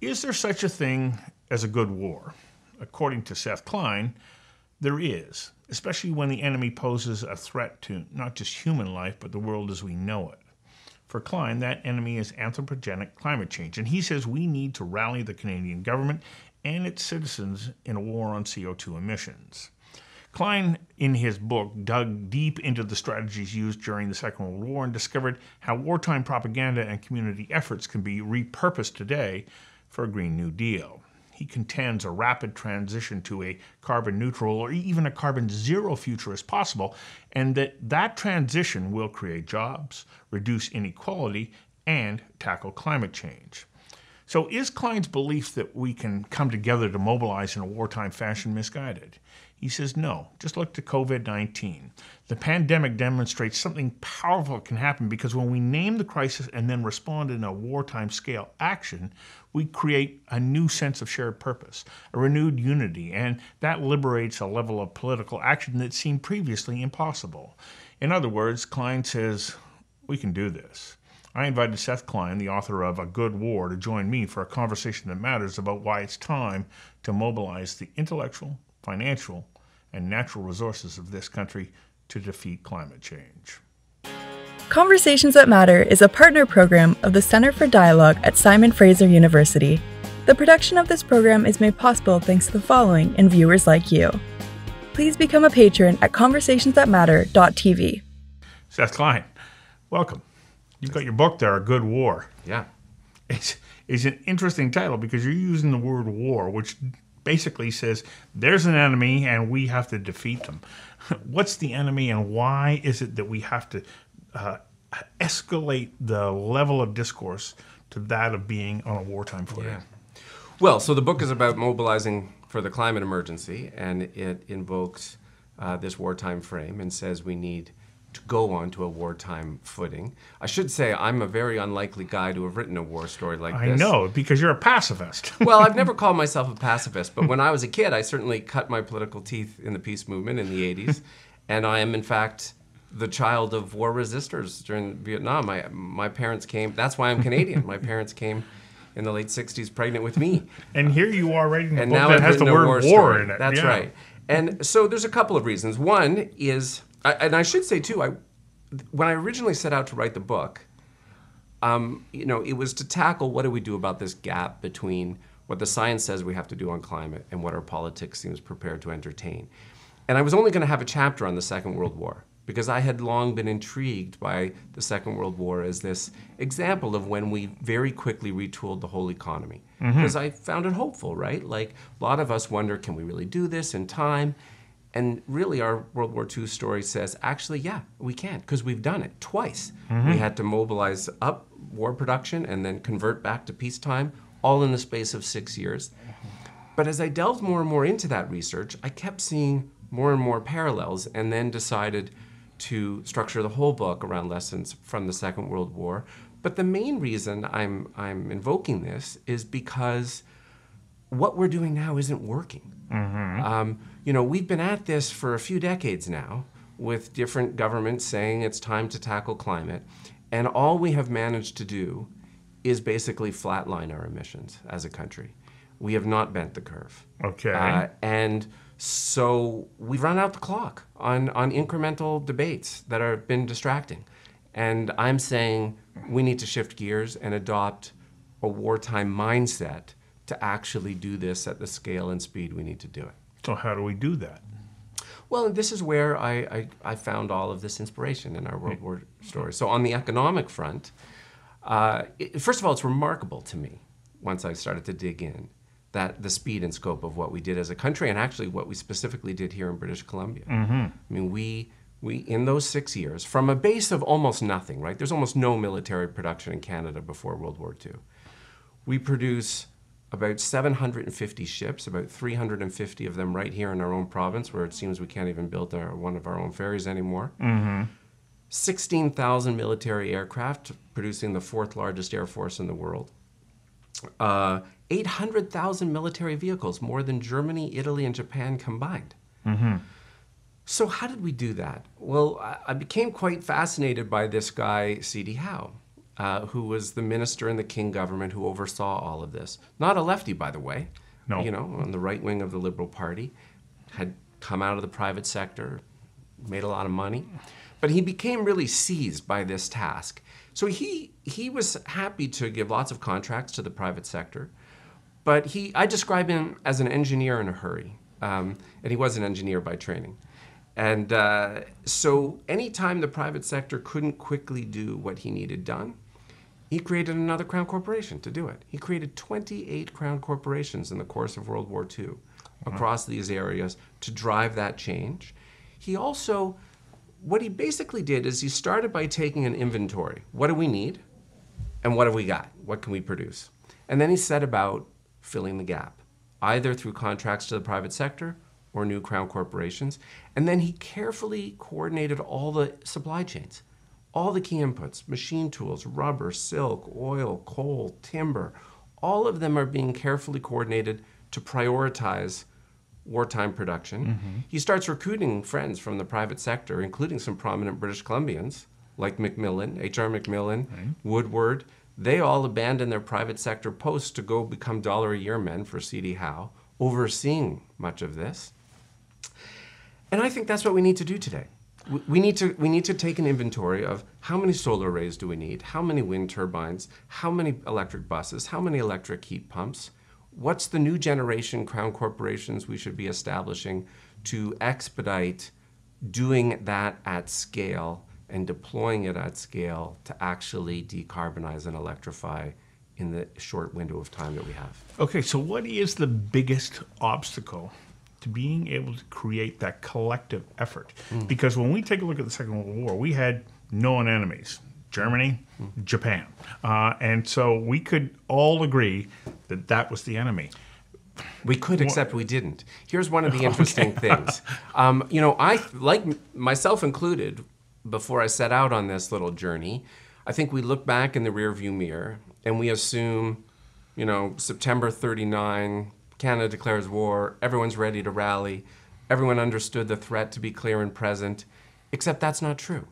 Is there such a thing as a good war? According to Seth Klein, there is, especially when the enemy poses a threat to not just human life, but the world as we know it. For Klein, that enemy is anthropogenic climate change, and he says we need to rally the Canadian government and its citizens in a war on CO2 emissions. Klein, in his book, dug deep into the strategies used during the Second World War and discovered how wartime propaganda and community efforts can be repurposed today for a Green New Deal. He contends a rapid transition to a carbon neutral or even a carbon zero future is possible, and that transition will create jobs, reduce inequality, and tackle climate change. So is Klein's belief that we can come together to mobilize in a wartime fashion misguided? He says no. Just look to COVID-19. The pandemic demonstrates something powerful can happen because when we name the crisis and then respond in a wartime-scale action, we create a new sense of shared purpose, a renewed unity, and that liberates a level of political action that seemed previously impossible. In other words, Klein says, we can do this. I invited Seth Klein, the author of A Good War, to join me for a conversation that matters about why it's time to mobilize the intellectual, financial, and natural resources of this country to defeat climate change. Conversations That Matter is a partner program of the Center for Dialogue at Simon Fraser University. The production of this program is made possible thanks to the following and viewers like you. Please become a patron at conversationsthatmatter.tv. Seth Klein, welcome. You've got your book there, A Good War. Yeah. It's an interesting title because you're using the word war, which basically says there's an enemy and we have to defeat them. What's the enemy and why is it that we have to escalate the level of discourse to that of being on a wartime footing? Yeah. Well, so the book is about mobilizing for the climate emergency, and it invokes this wartime frame and says we need to go on to a wartime footing. I should say I'm a very unlikely guy to have written a war story like this. I know, because you're a pacifist. Well, I've never called myself a pacifist, but when I was a kid, I certainly cut my political teeth in the peace movement in the 80s, and I am, in fact, the child of war resistors during Vietnam. My parents came, that's why I'm Canadian. My parents came in the late 60s pregnant with me. And here you are writing a and book now that has the word war in it. That's right. And so there's a couple of reasons. One is, and I should say too, when I originally set out to write the book, it was to tackle what do we do about this gap between what the science says we have to do on climate and what our politics seems prepared to entertain. And I was only going to have a chapter on the Second World War because I had long been intrigued by the Second World War as this example of when we very quickly retooled the whole economy. Because I found it hopeful, right? Like a lot of us wonder, can we really do this in time? And really our World War II story says, actually, yeah, we can, because we've done it twice. We had to mobilize up war production and then convert back to peacetime, all in the space of 6 years. But as I delved more and more into that research, I kept seeing more and more parallels and then decided to structure the whole book around lessons from the Second World War. But the main reason I'm invoking this is because what we're doing now isn't working. We've been at this for a few decades now with different governments saying it's time to tackle climate, and all we have managed to do is basically flatline our emissions as a country. We have not bent the curve. Okay. And so we've run out the clock on incremental debates that have been distracting. And I'm saying we need to shift gears and adopt a wartime mindset to actually do this at the scale and speed we need to do it. So how do we do that? Well, this is where I found all of this inspiration in our World War story. So on the economic front, first of all, it's remarkable to me, once I started to dig in, that the speed and scope of what we did as a country and actually what we specifically did here in British Columbia. I mean, we in those 6 years, from a base of almost nothing, right? There's almost no military production in Canada before World War II. We produce about 750 ships, about 350 of them right here in our own province, where it seems we can't even build one of our own ferries anymore. 16,000 military aircraft, producing the fourth largest air force in the world. 800,000 military vehicles, more than Germany, Italy, and Japan combined. So how did we do that? Well, I became quite fascinated by this guy, C.D. Howe. who was the minister in the King government who oversaw all of this. Not a lefty, by the way. No. You know, on the right wing of the Liberal Party, had come out of the private sector, made a lot of money. But he became really seized by this task. So he was happy to give lots of contracts to the private sector, but I describe him as an engineer in a hurry, and he was an engineer by training. And so anytime the private sector couldn't quickly do what he needed done, he created another crown corporation to do it. He created 28 crown corporations in the course of World War II across these areas to drive that change. He also, what he basically did is he started by taking an inventory. What do we need? And what have we got? What can we produce? And then he set about filling the gap, either through contracts to the private sector or new crown corporations. And then he carefully coordinated all the supply chains, all the key inputs, machine tools, rubber, silk, oil, coal, timber. All of them are being carefully coordinated to prioritize wartime production. He starts recruiting friends from the private sector, including some prominent British Columbians like Macmillan, H.R. Macmillan, Woodward. They all abandoned their private sector posts to go become dollar-a-year men for C.D. Howe, overseeing much of this. And I think that's what we need to do today. We need to take an inventory of how many solar arrays do we need, how many wind turbines, how many electric buses, how many electric heat pumps. What's the new generation crown corporations we should be establishing to expedite doing that at scale and deploying it at scale to actually decarbonize and electrify in the short window of time that we have? Okay, so what is the biggest obstacle to being able to create that collective effort? Because when we take a look at the Second World War, we had known enemies. Germany, Japan. And so we could all agree that that was the enemy. We could, except we didn't. Here's one of the interesting things. You know, I, like myself included, before I set out on this little journey, I think we look back in the rearview mirror and we assume, you know, September 39, Canada declares war, everyone's ready to rally, everyone understood the threat to be clear and present, except that's not true.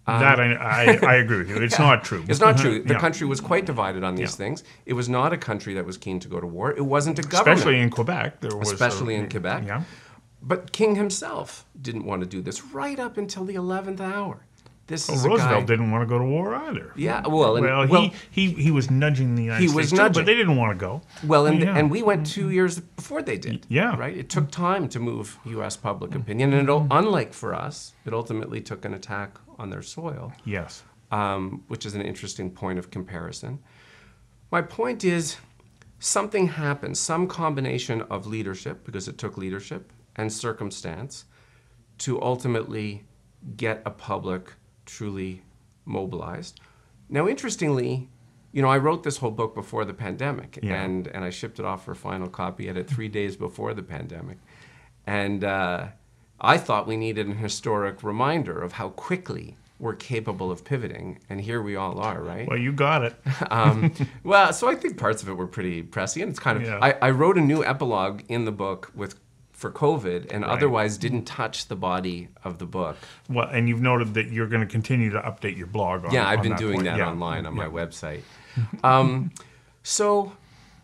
That I agree with you. It's not true. It's not true. The country was quite divided on these things. It was not a country that was keen to go to war. It wasn't a government. Especially in Quebec. Especially in Quebec. Yeah. But King himself didn't want to do this right up until the 11th hour. This is Roosevelt didn't want to go to war either. Yeah, he was nudging the United States too, but they didn't want to go. Well, and we went 2 years before they did. Yeah. Right? It took time to move U.S. public opinion, and unlike for us, it ultimately took an attack on their soil. Yes. Which is an interesting point of comparison. My point is, something happened, some combination of leadership, because it took leadership, and circumstance, to ultimately get a public truly mobilized. Now, interestingly, you know, I wrote this whole book before the pandemic, and I shipped it off for final copy edit 3 days before the pandemic. And I thought we needed an historic reminder of how quickly we're capable of pivoting, and here we all are, right? Well, you got it. Well, so I think parts of it were pretty prescient. It's kind of I wrote a new epilogue in the book for COVID, and otherwise didn't touch the body of the book. Well, and you've noted that you're going to continue to update your blog on I've been doing that online on my website. So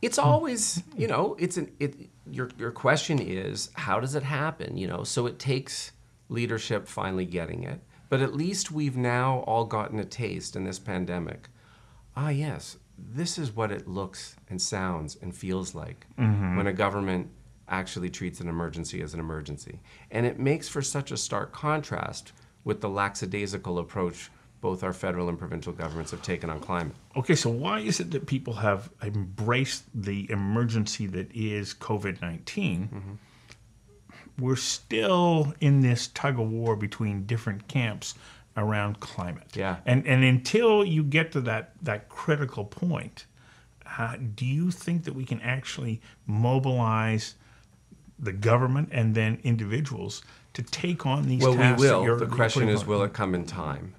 it's always, you know, your question is, how does it happen? You know, so it takes leadership finally getting it. But at least we've now all gotten a taste in this pandemic. Yes, this is what it looks and sounds and feels like when a government actually treats an emergency as an emergency. And it makes for such a stark contrast with the lackadaisical approach both our federal and provincial governments have taken on climate. Okay, so why is it that people have embraced the emergency that is COVID-19? We're still in this tug of war between different camps around climate. Yeah. And until you get to that critical point, do you think that we can actually mobilize the government and then individuals to take on these tasks? Well, we will. The question is, will it come in time?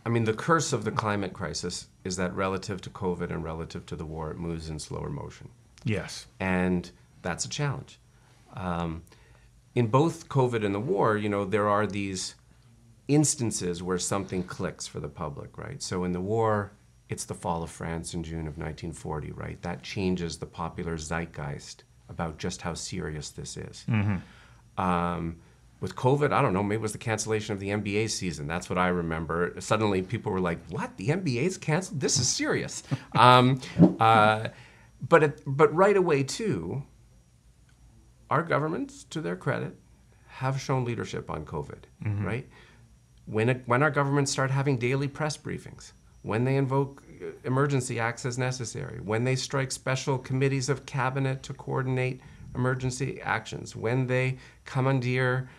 I mean, the curse of the climate crisis is that relative to COVID and relative to the war, it moves in slower motion. Yes. And that's a challenge. In both COVID and the war, you know, there are these instances where something clicks for the public, right? So in the war, it's the fall of France in June of 1940, right? That changes the popular zeitgeist about just how serious this is. With COVID, I don't know, maybe it was the cancellation of the NBA season. That's what I remember. Suddenly people were like, what, the NBA's canceled? This is serious. But right away, too, our governments, to their credit, have shown leadership on COVID, right? When our governments start having daily press briefings, when they invoke emergency acts as necessary, when they strike special committees of cabinet to coordinate emergency actions, when they commandeer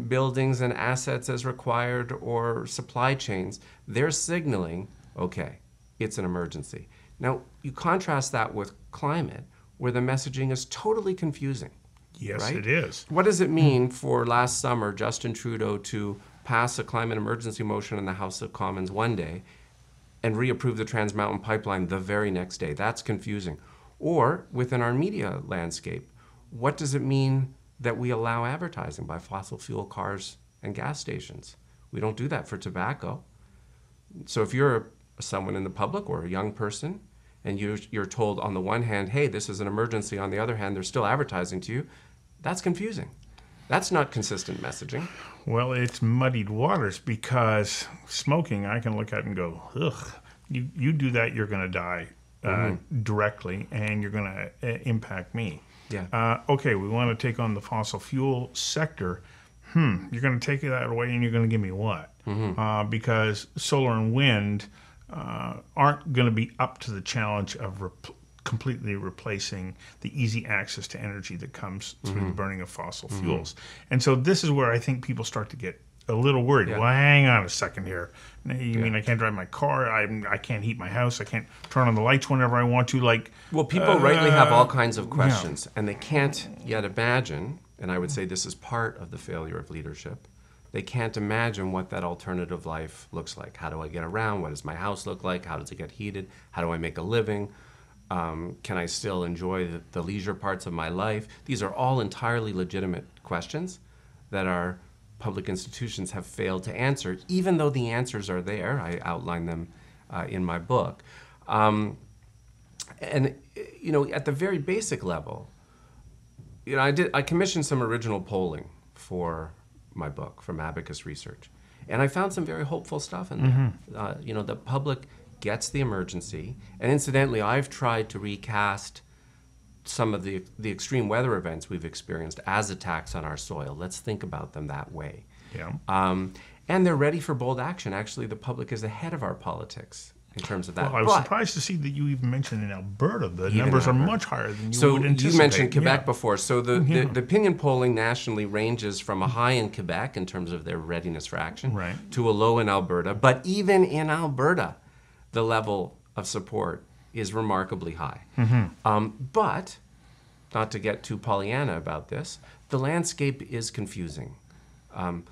buildings and assets as required or supply chains, they're signaling, okay, it's an emergency. Now, you contrast that with climate, where the messaging is totally confusing. Yes, right? it is. What does it mean for last summer Justin Trudeau to pass a climate emergency motion in the House of Commons one day and reapprove the Trans Mountain Pipeline the very next day? That's confusing. Or within our media landscape, what does it mean that we allow advertising by fossil fuel cars and gas stations? We don't do that for tobacco. So if you're someone in the public or a young person and you're told on the one hand, hey, this is an emergency, on the other hand, they're still advertising to you, that's confusing. That's not consistent messaging. Well, it's muddied waters because smoking, I can look at and go, ugh, you do that, you're going to die directly, and you're going to impact me. Yeah. Okay, we want to take on the fossil fuel sector. You're going to take that away, and you're going to give me what? Because solar and wind aren't going to be up to the challenge of completely replacing the easy access to energy that comes through the burning of fossil fuels. And so this is where I think people start to get a little worried. Yeah. Well, hang on a second here. You mean I can't drive my car? I can't heat my house? I can't turn on the lights whenever I want to? Well, people rightly have all kinds of questions, and they can't yet imagine, and I would say this is part of the failure of leadership, they can't imagine what that alternative life looks like. How do I get around? What does my house look like? How does it get heated? How do I make a living? Can I still enjoy the leisure parts of my life? These are all entirely legitimate questions that our public institutions have failed to answer, even though the answers are there. I outline them in my book. And, at the very basic level, I commissioned some original polling for my book from Abacus Research. And I found some very hopeful stuff in there. The public gets the emergency. And incidentally, I've tried to recast some of the extreme weather events we've experienced as attacks on our soil. Let's think about them that way. Yeah. And they're ready for bold action. Actually, the public is ahead of our politics in terms of that. Well, I was surprised to see that you even mentioned in Alberta the numbers are much higher than you would anticipate. So you mentioned Quebec before. So the opinion polling nationally ranges from a high in Quebec in terms of their readiness for action to a low in Alberta. But even in Alberta, the level of support is remarkably high. But, not to get too Pollyanna about this, the landscape is confusing.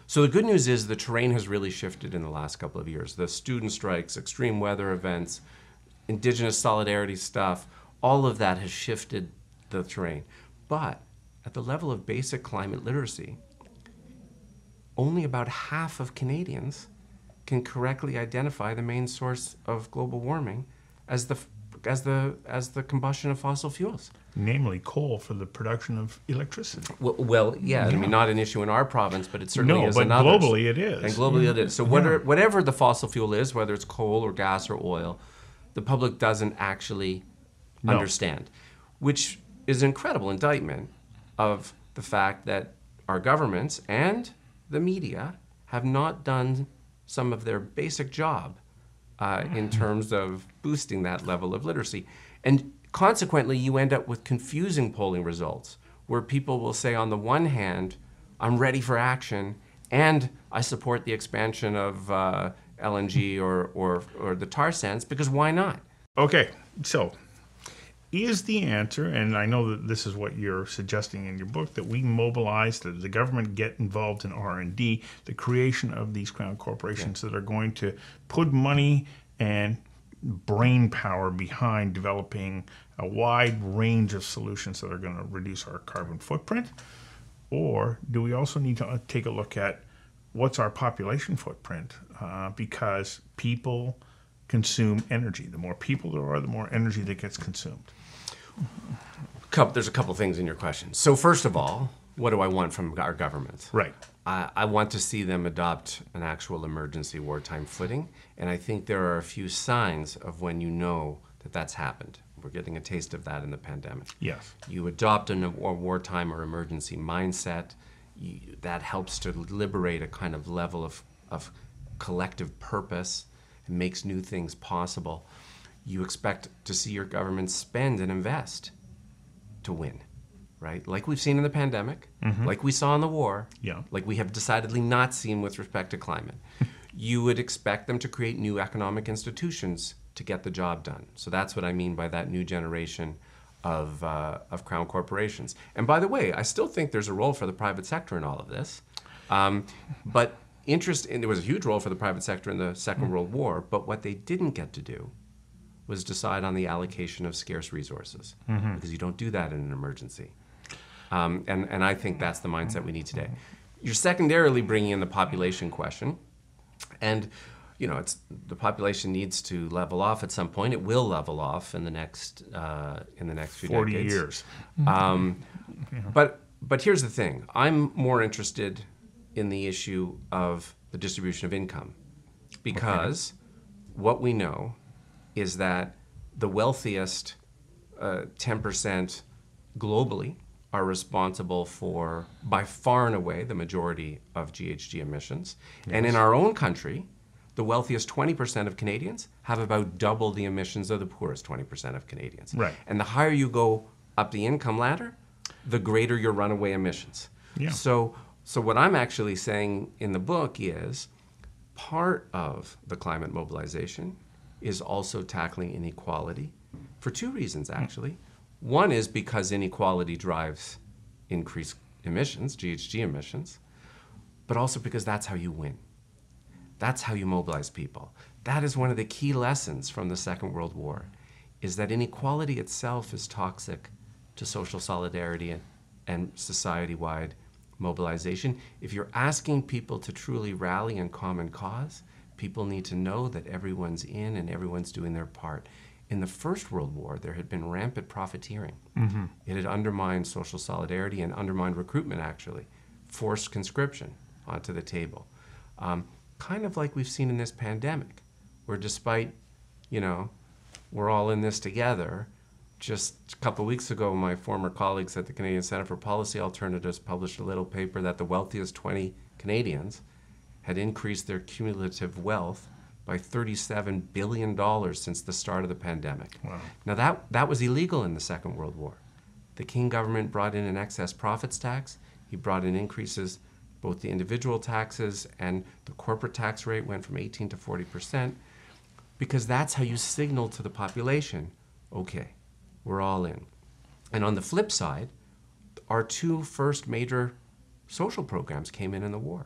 So the good news is the terrain has really shifted in the last couple of years. The student strikes, extreme weather events, Indigenous solidarity stuff, all of that has shifted the terrain. But at the level of basic climate literacy, only about half of Canadians can correctly identify the main source of global warming as the combustion of fossil fuels. Namely coal for the production of electricity. Well, yeah. I mean, not an issue in our province, but it certainly is in others. No, but globally it is. And globally it is. So whatever the fossil fuel is, whether it's coal or gas or oil, the public doesn't actually understand, which is an incredible indictment of the fact that our governments and the media have not done some of their basic job in terms of boosting that level of literacy. And consequently, you end up with confusing polling results where people will say, on the one hand, I'm ready for action and I support the expansion of LNG or the tar sands, because why not? Okay, so is the answer, and I know that this is what you're suggesting in your book, that we mobilize, that the government get involved in R&D, the creation of these crown corporations that are going to put money and brain power behind developing a wide range of solutions that are going to reduce our carbon footprint? Or do we also need to take a look at what's our population footprint? Because people consume energy. The more people there are, the more energy that gets consumed. There's a couple things in your question. So first of all, what do I want from our government? Right. I want to see them adopt an actual emergency wartime footing, and I think there are a few signs of when you know that that's happened. We're getting a taste of that in the pandemic. Yes. You adopt a wartime or emergency mindset. That helps to liberate a kind of level of collective purpose and makes new things possible. You expect to see your government spend and invest to win, right? Like we've seen in the pandemic, like we saw in the war, like we have decidedly not seen with respect to climate. You would expect them to create new economic institutions to get the job done. So that's what I mean by that new generation of crown corporations. And by the way, I still think there's a role for the private sector in all of this. But there was a huge role for the private sector in the Second World War, but what they didn't get to do was decide on the allocation of scarce resources, because you don't do that in an emergency. And I think that's the mindset we need today. You're secondarily bringing in the population question, and the population needs to level off at some point. It will level off in the next few 40 decades. years. But here's the thing. I'm more interested in the issue of the distribution of income, because what we know is that the wealthiest 10% globally are responsible for, by far and away, the majority of GHG emissions. Yes. And in our own country, the wealthiest 20% of Canadians have about double the emissions of the poorest 20% of Canadians. Right. And the higher you go up the income ladder, the greater your runaway emissions. Yeah. So what I'm actually saying in the book is part of the climate mobilization is also tackling inequality for two reasons, actually. One is because inequality drives increased emissions, GHG emissions, but also because that's how you win. That's how you mobilize people. That is one of the key lessons from the Second World War, is that inequality itself is toxic to social solidarity and society-wide mobilization. If you're asking people to truly rally in common cause, people need to know that everyone's in and everyone's doing their part. In the First World War, there had been rampant profiteering. It had undermined social solidarity and undermined recruitment, actually, forced conscription onto the table. Kind of like we've seen in this pandemic, where despite, we're all in this together, just a couple of weeks ago, my former colleagues at the Canadian Centre for Policy Alternatives published a little paper that the wealthiest 20 Canadians had increased their cumulative wealth by $37 billion since the start of the pandemic. Wow. Now that was illegal in the Second World War. The King government brought in an excess profits tax. He brought in increases, both the individual taxes and the corporate tax rate went from 18 to 40%, because that's how you signal to the population, okay, we're all in. And on the flip side, our two first major social programs came in the war.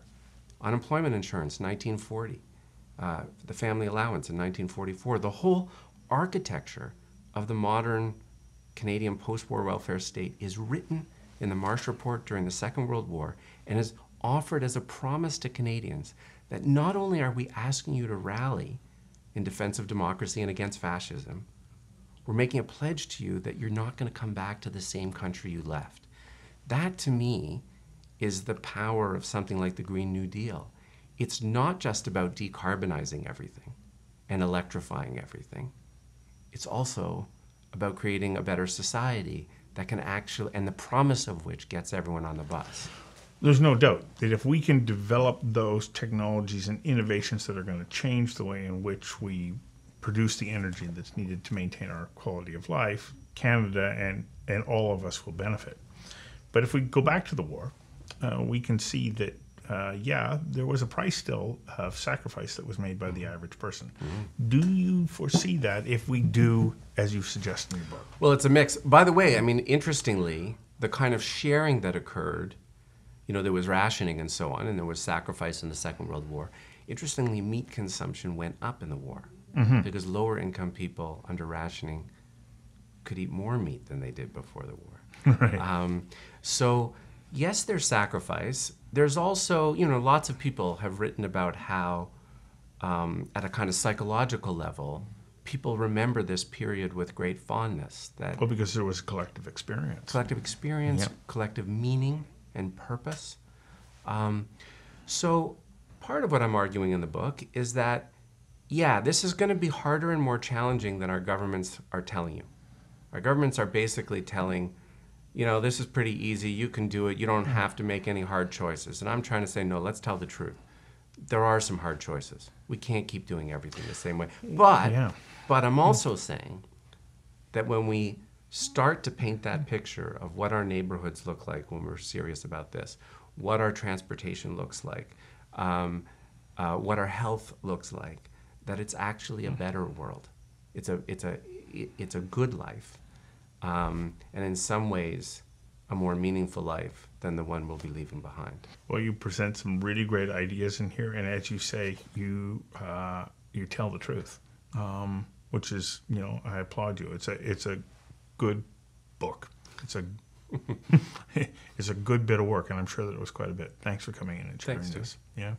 Unemployment insurance, 1940. The family allowance in 1944. The whole architecture of the modern Canadian post-war welfare state is written in the Marsh Report during the Second World War and is offered as a promise to Canadians that not only are we asking you to rally in defense of democracy and against fascism, we're making a pledge to you that you're not going to come back to the same country you left. That, to me, is the power of something like the Green New Deal. It's not just about decarbonizing everything and electrifying everything. It's also about creating a better society that can actually, and the promise of which gets everyone on the bus. There's no doubt that if we can develop those technologies and innovations that are going to change the way in which we produce the energy that's needed to maintain our quality of life, Canada and all of us will benefit. But if we go back to the war, we can see that there was a price still of sacrifice that was made by the average person. Do you foresee that if we do, as you suggest in your book? Well, it's a mix. By the way, interestingly, the kind of sharing that occurred, there was rationing and so on, and there was sacrifice in the Second World War. Interestingly, meat consumption went up in the war because lower income people under rationing could eat more meat than they did before the war. Right. So yes, there's sacrifice. There's also, lots of people have written about how at a kind of psychological level, people remember this period with great fondness. That Well, because there was a collective experience. collective experience, Yep. collective meaning and purpose. So part of what I'm arguing in the book is that, yeah, this is going to be harder and more challenging than our governments are telling you. Our governments are basically telling, this is pretty easy, you can do it, you don't have to make any hard choices. And I'm trying to say, no, let's tell the truth. There are some hard choices. We can't keep doing everything the same way. But I'm also saying that when we start to paint that picture of what our neighborhoods look like when we're serious about this, what our transportation looks like, what our health looks like, that it's actually a better world. It's a good life, and in some ways, a more meaningful life than the one we'll be leaving behind. Well, you present some really great ideas in here, and as you say, you tell the truth, which is, I applaud you. It's a good book. It's a good bit of work, and I'm sure that it was quite a bit. Thanks for coming in and sharing Thanks, this. Yeah.